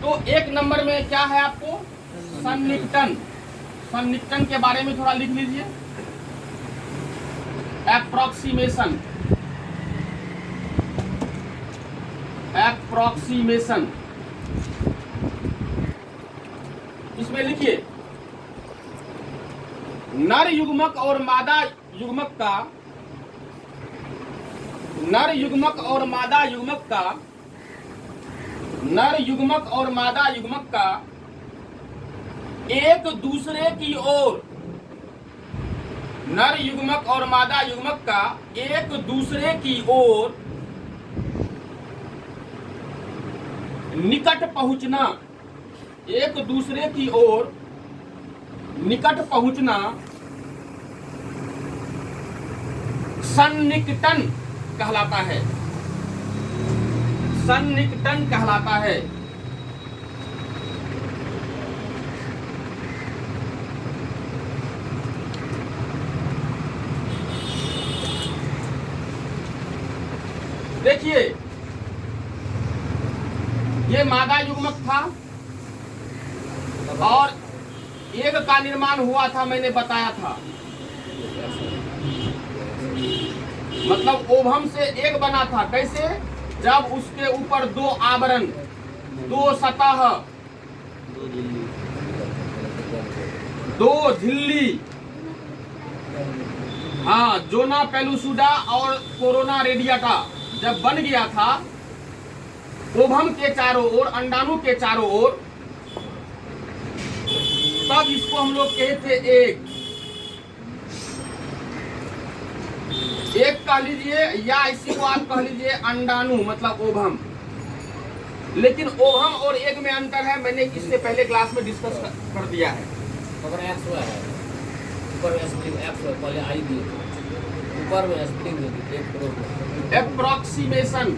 तो एक नंबर में क्या है आपको, सन्निकटन। सन्निकटन के बारे में थोड़ा लिख लीजिए। एप्रोक्सीमेशन, एप्रोक्सीमेशन, इसमें लिखिए नर युग्मक और मादा युग्मक का, नर युग्मक और मादा युग्मक का, नर युग्मक और मादा युग्मक का एक दूसरे की ओर, नर युग्मक और मादा युग्मक का एक दूसरे की ओर निकट पहुंचना, एक दूसरे की ओर निकट पहुंचना सन्निकटन कहलाता है, सन्निकटन कहलाता है। देखिए ये मादा युग्मक था और एक का निर्माण हुआ था, मैंने बताया था। मतलब ओवम से एक बना था। कैसे? जब उसके ऊपर दो आवरण, दो सतह, दो झिल्ली, हाँ, जोना पेलुसुडा और कोरोना रेडिएटा जब बन गया था ओवम के चारों ओर, अंडाणु के चारों ओर, तब इसको हम लोग कहते एक। एक कह लीजिए या इसी को आप कह लीजिए अंडाणु, मतलब ओवम। लेकिन ओवम और एग में अंतर है, मैंने इससे पहले क्लास में डिस्कस कर दिया है। ऊपर में स्प्रिंग एक्स पहले आई दी, ऊपर में स्प्रिंग एक एप्रोक्सीमेशन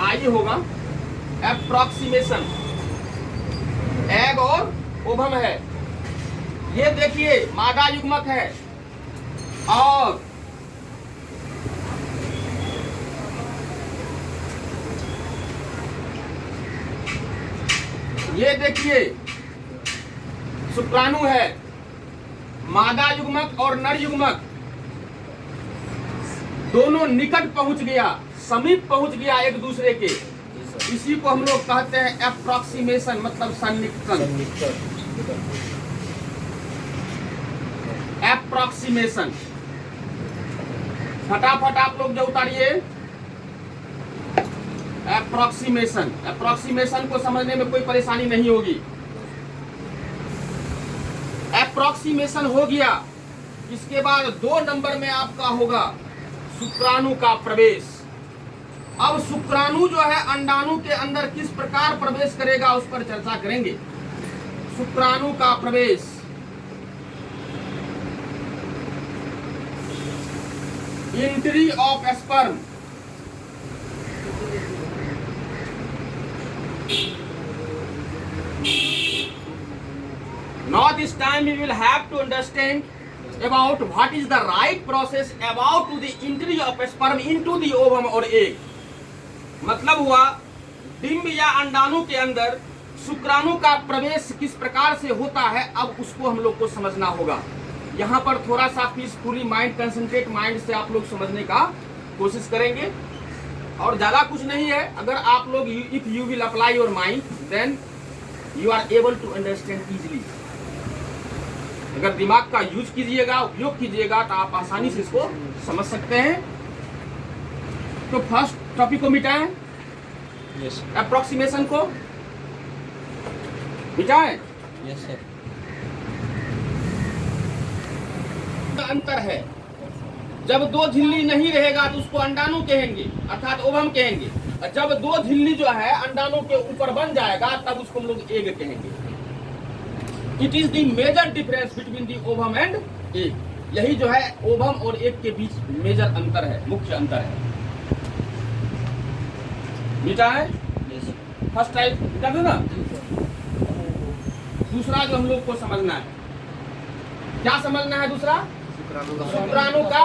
आई होगा, एप्रोक्सीमेशन एग और ओवम है। ये देखिए मादा युग्मक है और ये देखिए शुक्राणु है। मादा युग्मक और नर युग्मक दोनों निकट पहुंच गया, समीप पहुंच गया एक दूसरे के। इसी को हम लोग कहते हैं एप्रोक्सीमेशन, मतलब सन्निकटन। एप्रोक्सीमेशन फटाफट आप लोग जो उतारिए। एप्रोक्सीमेशन, एप्रोक्सीमेशन को समझने में कोई परेशानी नहीं होगी। एप्रोक्सीमेशन हो गया। इसके बाद 2 नंबर में आपका होगा शुक्राणु का प्रवेश। अब शुक्राणु जो है अंडाणु के अंदर किस प्रकार प्रवेश करेगा उस पर चर्चा करेंगे। शुक्राणु का प्रवेश, entry of sperm. Now this time we will have to understand about what is the right process about to the entry of sperm into the ovum or egg। मतलब हुआ डिंब या अंडाणु के अंदर शुक्राणु का प्रवेश किस प्रकार से होता है, अब उसको हम लोग को समझना होगा। यहाँ पर थोड़ा सा पीसफुली माइंड, कंसंट्रेट माइंड से आप लोग समझने का कोशिश करेंगे और ज्यादा कुछ नहीं है। अगर आप लोग if you will apply your mind then you are able to understand easily. अगर दिमाग का यूज कीजिएगा, उपयोग कीजिएगा, तो आप आसानी से इसको समझ सकते हैं। तो फर्स्ट टॉपिक को मिटाएं, एप्रोक्सीमेशन को मिटाएं। Yes sir. अंतर है, जब 2 झिल्ली नहीं रहेगा तो उसको अंडाणु कहेंगे, अर्थात ओवम कहेंगे। और जब 2 झिल्ली जो है अंडाणु के ऊपर बन जाएगा तब उसको हम लोग एग कहेंगे। It is the major difference between the ovum and egg. यही जो है ओवम और एग के बीच मेजर अंतर है, मुख्य अंतर है। मिटा है फर्स्ट टाइप, मिटा दो ना। दूसरा जो हम लोग को समझना है, क्या समझना है दूसरा? शुक्राणु का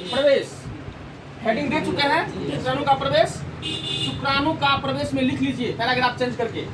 प्रवेश। हेडिंग दे चुके हैं शुक्राणु का प्रवेश। शुक्राणु का प्रवेश में लिख लीजिए पैराग्राफ चेंज करके।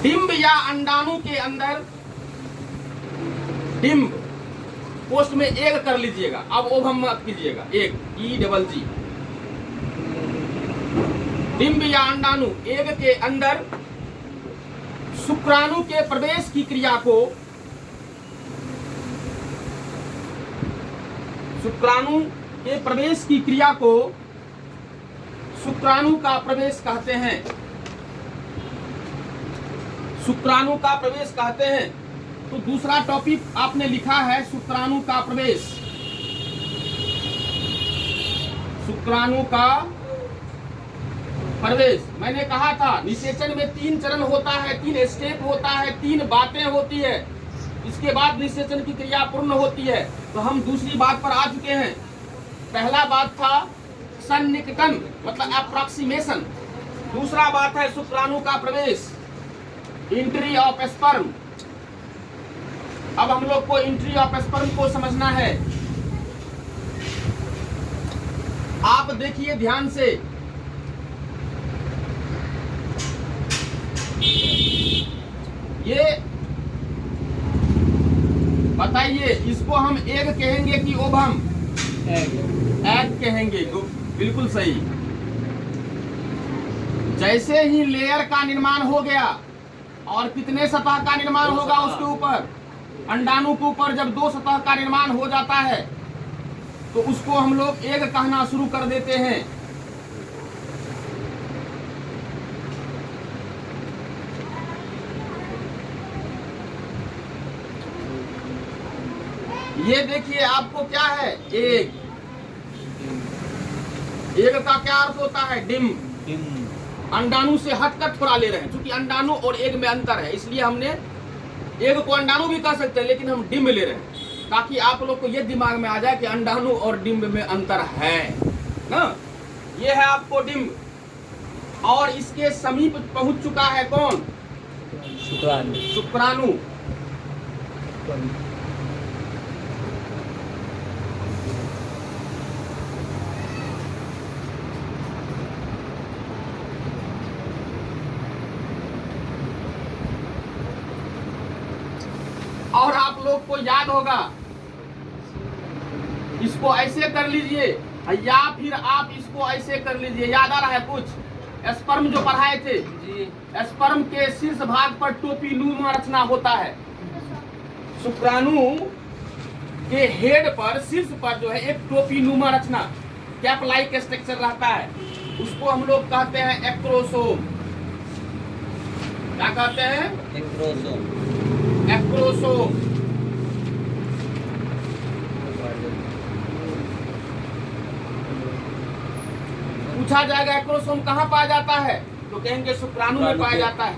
डिंब या अंडाणु के अंदर डिंब पोस्ट में एग कर लीजिएगा, अब ओवम मत कीजिएगा। Egg EGG। डिंब या अंडाणु एग के अंदर शुक्राणु के प्रवेश की क्रिया को शुक्राणु के प्रवेश की क्रिया को शुक्राणु का प्रवेश कहते हैं। शुक्राणु का प्रवेश कहते हैं। तो दूसरा टॉपिक आपने लिखा है शुक्राणु का प्रवेश। शुक्राणु का प्रवेश, मैंने कहा था निषेचन में 3 चरण होता है, 3 स्टेप होता है, 3 बातें होती है, इसके बाद निषेचन की क्रिया पूर्ण होती है। तो हम दूसरी बात पर आ चुके हैं। पहला बात था सन्निकटन मतलब अप्रॉक्सीमेशन, दूसरा बात है शुक्राणु का प्रवेश, एंट्री ऑफ स्पर्म। अब हम लोग को एंट्री ऑफ स्पर्म को समझना है। आप देखिए ध्यान से, ये बताइए इसको हम एग कहेंगे कि ओवम? एग कहेंगे। बिल्कुल सही। जैसे ही लेयर का निर्माण हो गया और कितने सतह का निर्माण होगा उसके ऊपर, अंडाणु के ऊपर जब 2 सतह का निर्माण हो जाता है तो उसको हम लोग एग कहना शुरू कर देते हैं। ये देखिए आपको क्या है, एग। एग का क्या अर्थ होता है? डिम। अंडाणु से हटकर थोड़ा ले रहे हैं, क्योंकि अंडाणु और एग में अंतर है, इसलिए हमने एग को अंडाणु भी कह सकते हैं, लेकिन हम डिम्ब ले रहे हैं ताकि आप लोग को ये दिमाग में आ जाए कि अंडाणु और डिम्ब में अंतर है ना। ये है आपको डिम्ब। और इसके समीप पहुंच चुका है कौन? शुक्राणु। और आप लोग को याद होगा, इसको ऐसे कर लीजिए या फिर आप इसको ऐसे कर लीजिए। याद आ रहा है कुछ? स्पर्म जो पढ़ाए थे जी, स्पर्म के शीर्ष भाग पर टोपी नुमा रचना होता है। शुक्राणु के हेड पर, शीर्ष पर जो है एक टोपी नुमा रचना, कैप लाइक स्ट्रक्चर रहता है, उसको हम लोग कहते हैं एक्रोसोम। क्या कहते हैं? एक्रोसोम। पूछा जाएगा एक्रोसोम कहाँ पाया जाता है, तो कहेंगे शुक्राणु में पाया जाता है।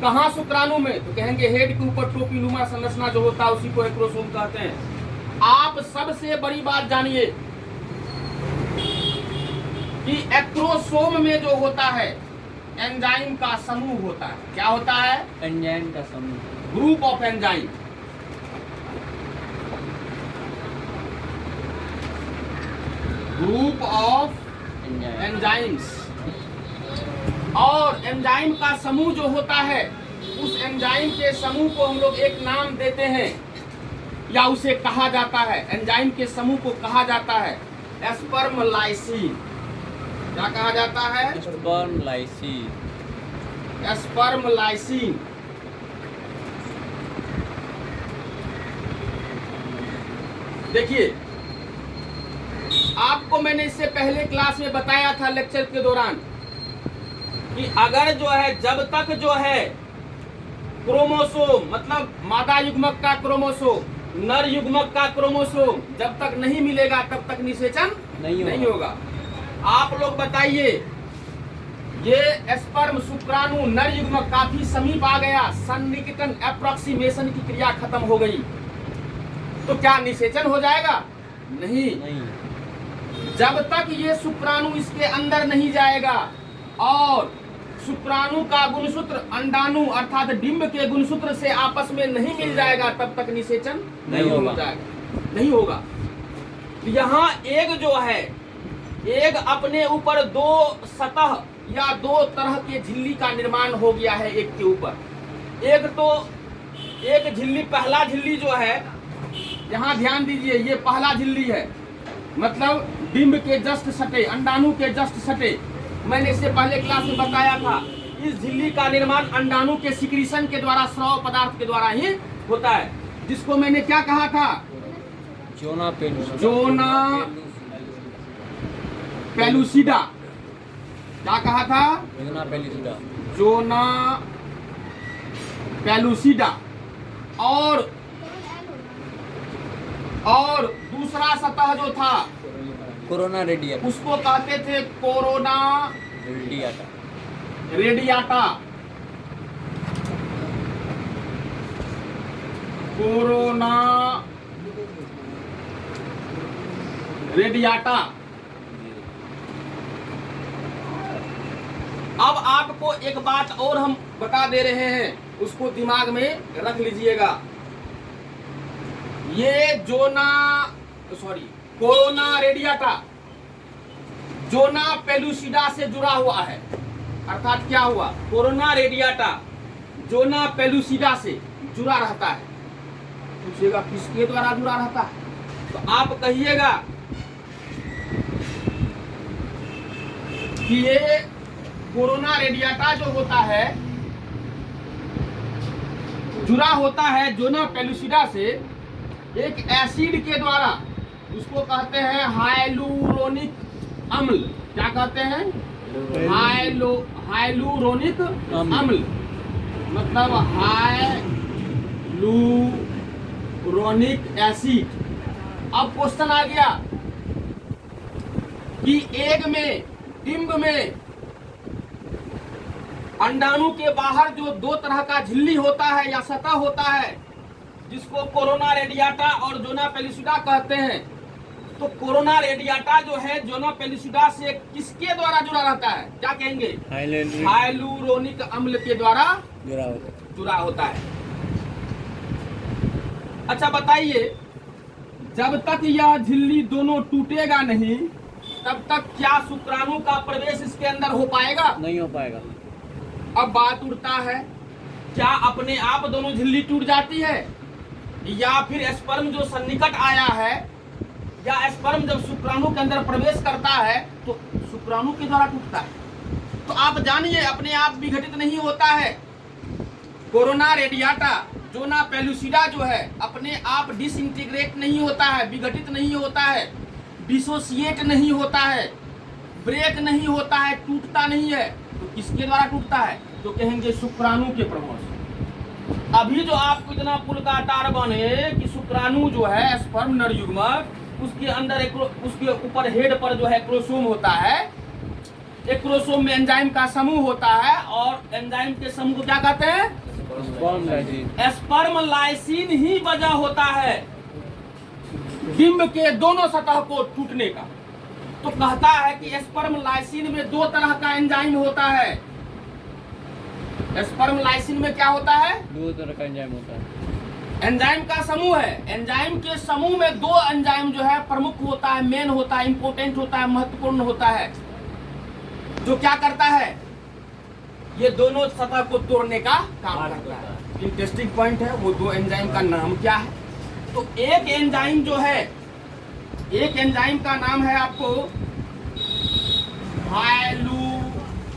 कहाँ शुक्राणु में? तो कहेंगे हेड के ऊपर टोपी नुमा संरचना जो होता है उसी को एक्रोसोम कहते हैं। आप सबसे बड़ी बात जानिए कि एक्रोसोम में जो होता है एंजाइम का समूह होता है। क्या होता है? एंजाइम का समूह, group of enzyme. Group of enzymes. और एंजाइम का समूह जो होता है, उस एंजाइम के समूह को हम लोग एक नाम देते हैं या उसे कहा जाता है, एंजाइम के समूह को कहा जाता है स्पर्म लाइसिन। क्या कहा जाता है? Sperm lysine. Sperm lysine. देखिए आपको मैंने इससे पहले क्लास में बताया था लेक्चर के दौरान कि अगर जो है, जब तक जो है क्रोमोसोम मतलब मादा युग्मक का क्रोमोसोम, नर युग्मक का क्रोमोसोम जब तक नहीं मिलेगा तब तक निषेचन नहीं होगा। आप लोग बताइए, ये स्पर्म शुक्राणु नर युग्मक काफी समीप आ गया, सन्निकटन अप्रॉक्सीमेशन की क्रिया खत्म हो गई, तो क्या निषेचन हो जाएगा? नहीं। जब तक ये शुक्राणु इसके अंदर नहीं जाएगा और शुक्राणु का गुणसूत्र अंडाणु अर्थात डिंब के गुणसूत्र से आपस में नहीं मिल जाएगा तब तक निषेचन नहीं हो जाएगा, नहीं होगा। यहाँ एग जो है एक अपने ऊपर दो सतह या दो तरह के झिल्ली का निर्माण हो गया है एक के ऊपर। एक झिल्ली, पहला झिल्ली जो है, यहाँ ध्यान दीजिए, ये पहला झिल्ली है, मतलब डिंब के जस्ट सटे, अंडाणु के जस्ट सटे। मैंने इससे पहले क्लास में बताया था, इस झिल्ली का निर्माण अंडाणु के सिक्रीशन के द्वारा, स्राव पदार्थ के द्वारा ही होता है, जिसको मैंने क्या कहा था? Zona pellucida. क्या कहा था? Zona pellucida. और दूसरा सतह जो था कोरोना रेडिएटा, उसको कहते थे कोरोना रेडियाटा। Corona radiata. अब आपको एक बात और हम बता दे रहे हैं, उसको दिमाग में रख लीजिएगा। ये कोरोना रेडियाटा जोना पेलुसिडा से जुड़ा हुआ है। अर्थात क्या हुआ? कोरोना रेडियाटा जोना पेलुसिडा से जुड़ा रहता है। पूछिएगा किसके द्वारा जुड़ा रहता है? तो आप कहिएगा कि ये कोरोना रेडियाटा जो होता है, जुड़ा होता है जोना पेलुसिडा से एक एसिड के द्वारा। उसको कहते हैं हाइलुरोनिक अम्ल। क्या कहते हैं? हाइलुरोनिक अम्ल, मतलब हाइलुरोनिक एसिड। अब क्वेश्चन आ गया कि एग में, डिंब में, अंडाणु के बाहर जो दो तरह का झिल्ली होता है या सतह होता है, जिसको कोरोना रेडियाटा और जोना पेलुसिडा कहते हैं, तो कोरोना रेडियाटा जो है जोना पेलुसिडा से किसके द्वारा जुड़ा रहता है? क्या कहेंगे? हाइलुरोनिक अम्ल के द्वारा जुड़ा होता है। अच्छा बताइए, जब तक यह झिल्ली दोनों टूटेगा नहीं, तब तक क्या शुक्राणु का प्रवेश इसके अंदर हो पाएगा? नहीं हो पाएगा। अब बात उठता है, क्या अपने आप दोनों झिल्ली टूट जाती है, या फिर स्पर्म जो सन्निकट आया है, या स्पर्म जब शुक्राणु के अंदर प्रवेश करता है तो शुक्राणु के द्वारा टूटता है? तो आप जानिए, अपने आप विघटित नहीं होता है। कोरोना रेडियाटा जोना पेलुसिडा जो है अपने आप डिसइंटीग्रेट नहीं होता है, विघटित नहीं होता है, डिसोसिएट नहीं होता है, ब्रेक नहीं होता है, टूटता नहीं है। तो किसके द्वारा टूटता है? तो कहेंगे शुक्राणु के प्रभाव से। अभी जो आपको इतना पुल का तार बने कि शुक्राणु जो है स्पर्म नर युग्मक, उसके अंदर उसके ऊपर हेड पर जो है क्रोमोसोम होता है। एक क्रोमोसोम में एंजाइम का समूह होता है, और एंजाइम के समूह को क्या कहते हैं? स्पर्म लाइसिन ही वजह होता है डिंब के दोनों सतह को टूटने का। तो कहता है कि स्पर्म लाइसिन में दो तरह का एंजाइम होता है। स्पर्म लाइसिन में क्या होता है? दो तरह का एंजाइम होता है। एंजाइम का समूह है। एंजाइम के समूह में दो एंजाइम जो है प्रमुख होता है, मेन होता है, इंपोर्टेंट होता है, महत्वपूर्ण होता है, जो क्या करता है? ये दोनों सतह को तोड़ने का काम करता है। इंटरेस्टिंग पॉइंट है, वो दो एंजाइम का नाम क्या है? तो एक एंजाइम जो है, एक एंजाइम का नाम है आपको हाइलुरोनिक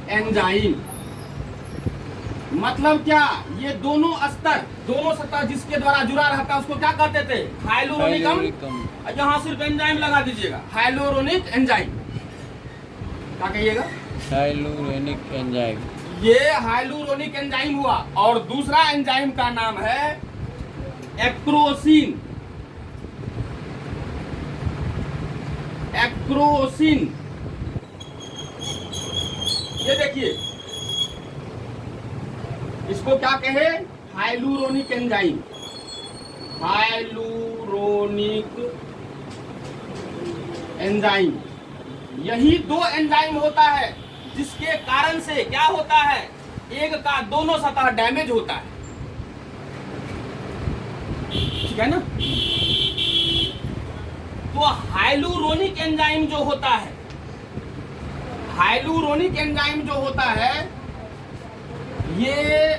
एंजाइम। मतलब क्या? ये दोनों स्तर, दोनों सतह जिसके द्वारा जुड़ा रहता है उसको क्या कहते थे? हाइलुरोनिक अम्ल। यहाँ सिर्फ एंजाइम लगा दीजिएगा, हाइलुरोनिक एंजाइम। क्या कहिएगा? Hyaluronic enzyme. ये हाइलुरोनिक एंजाइम हुआ। और दूसरा एंजाइम का नाम है एक्रोसिन। एक्रोसिन, ये देखिए, इसको क्या कहे? Hyaluronic enzyme. Hyaluronic enzyme. यही दो एंजाइम होता है जिसके कारण से क्या होता है? एग का दोनों सतह डैमेज होता है। ठीक है ना? तो हाइलुरोनिक एंजाइम जो होता है, हाइलुरोनिक एंजाइम जो होता है, ये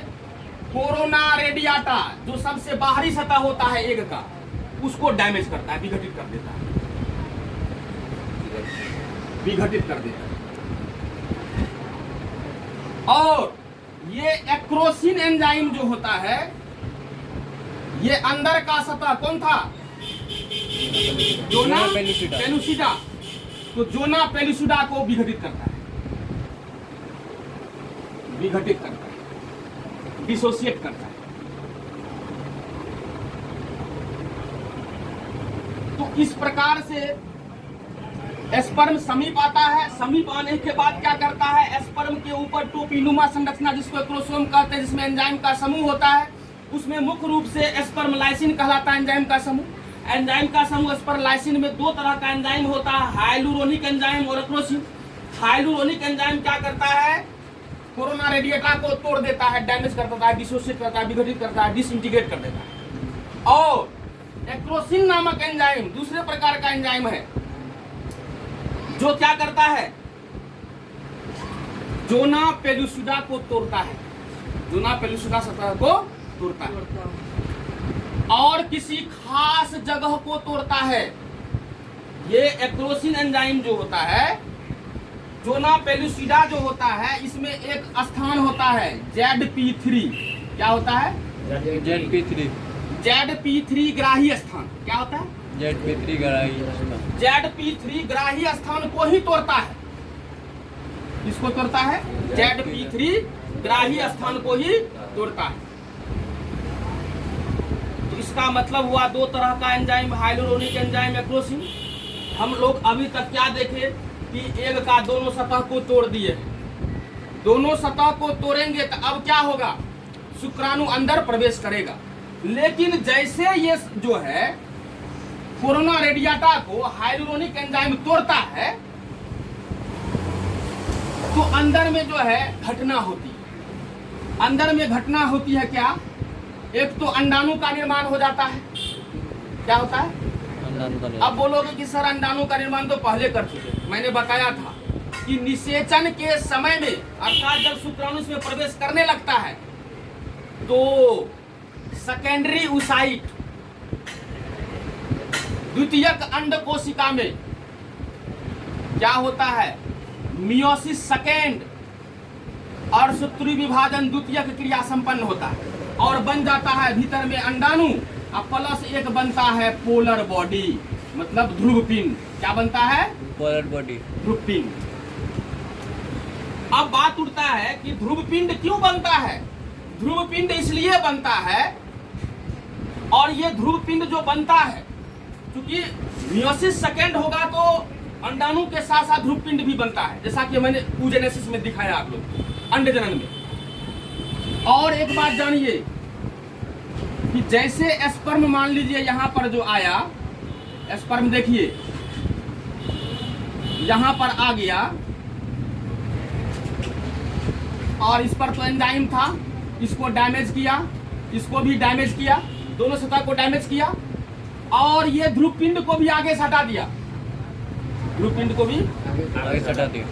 कोरोना रेडियाटा जो सबसे बाहरी सतह होता है एग का, उसको डैमेज करता है, विघटित कर देता है, विघटित कर देता है। और ये एक्रोसिन एंजाइम जो होता है, ये अंदर का सतह कौन था, जोना पेलुसिडा, तो जोना पेलुसिडा को विघटित करता है, विघटित करता है, डिसोसिएट करता है। तो इस प्रकार से एस्पर्म समीप आता है। समीप आने के बाद क्या करता है, एस्पर्म के ऊपर टोपीनुमा संरचना जिसको एक्रोसोम कहते हैं, जिसमें एंजाइम का समूह होता है, उसमें मुख्य रूप से एस्पर्मलाइसिन कहलाता है एंजाइम का समूह। एंजाइम का समूह एस्पर्मलाइसिन में दो तरह का एंजाइम होता है, हाइलुरोनिक एंजाइम और एक्रोसिन। हाइलुरोनिक एंजाइम क्या करता है, कोरोना रेडिएटा को तोड़ देता है, डैमेज कर देता है, डिसोसिएट करता है, विघटित करता है, डिसइंटीग्रेट कर देता है। और एक्रोसिन नामक एंजाइम दूसरे प्रकार का एंजाइम है, जो क्या करता है, जोना पेलुसिडा को तोड़ता है, जोना पेलुसिडा सतह को तोड़ता है और किसी खास जगह को तोड़ता है। ये एक्रोसिन एंजाइम जो होता है, जोना पेलुसिडा जो होता है, इसमें एक स्थान होता है ZP3। क्या होता है, ZP3, ZP3 ग्राही स्थान। क्या होता है, ZP3 ग्राही स्थान। ZP3 ग्राही स्थान को ही तोड़ता है। किसको तोड़ता है, ZP3 ग्राही स्थान को ही तोड़ता है। तो इसका मतलब हुआ दो तरह का एंजाइम, हाइलुरोनिक एंजाइम, एक्रोसिन। हम लोग अभी तक क्या देखे कि एग का दोनों सतह को तोड़ दिए, दोनों सतह को तोड़ेंगे तो अब क्या होगा, शुक्राणु अंदर प्रवेश करेगा। लेकिन जैसे ये जो है कोरोना रेडियाटा को हाइलुरोनिक एंजाइम तोड़ता है, तो अंदर में जो है घटना होती है। अंदर में घटना होती है क्या, एक तो अंडाणु का निर्माण हो जाता है। क्या होता है, अब बोलोगे कि सर अंडाणु का निर्माण तो पहले कर चुके। मैंने बताया था कि निषेचन के समय में, अर्थात जब शुक्राणु इसमें प्रवेश करने लगता है, तो सेकेंडरी ऊसाइट, द्वितीयक अंड कोशिका में क्या होता है, मियोसिस सेकेंड और सूत्री विभाजन द्वितीयक क्रिया संपन्न होता है और बन जाता है भीतर में अंडाणु, और प्लस एक बनता है पोलर बॉडी, मतलब ध्रुव पिंड। क्या बनता है, पोलर बॉडी, ध्रुव पिंड। अब बात उठता है कि ध्रुव पिंड क्यों बनता है। ध्रुव पिंड इसलिए बनता है, और ये ध्रुव पिंड जो बनता है, क्योंकि मियोसिस सेकेंड होगा तो अंडाणु के साथ साथ ध्रुव पिंड भी बनता है, जैसा कि मैंने oogenesis में दिखाया आप लोग, अंड जनन में। और एक बात जानिए कि जैसे एस्पर्म, मान लीजिए यहाँ पर जो आया एस्पर्म, देखिए यहाँ पर आ गया और इस पर तो एंजाइम था, इसको डैमेज किया, इसको भी डैमेज किया, दोनों सतह को डैमेज किया, और ये ध्रुव पिंड को भी आगे से हटा दिया, ध्रुव पिंड को भी आगे से हटा दिया।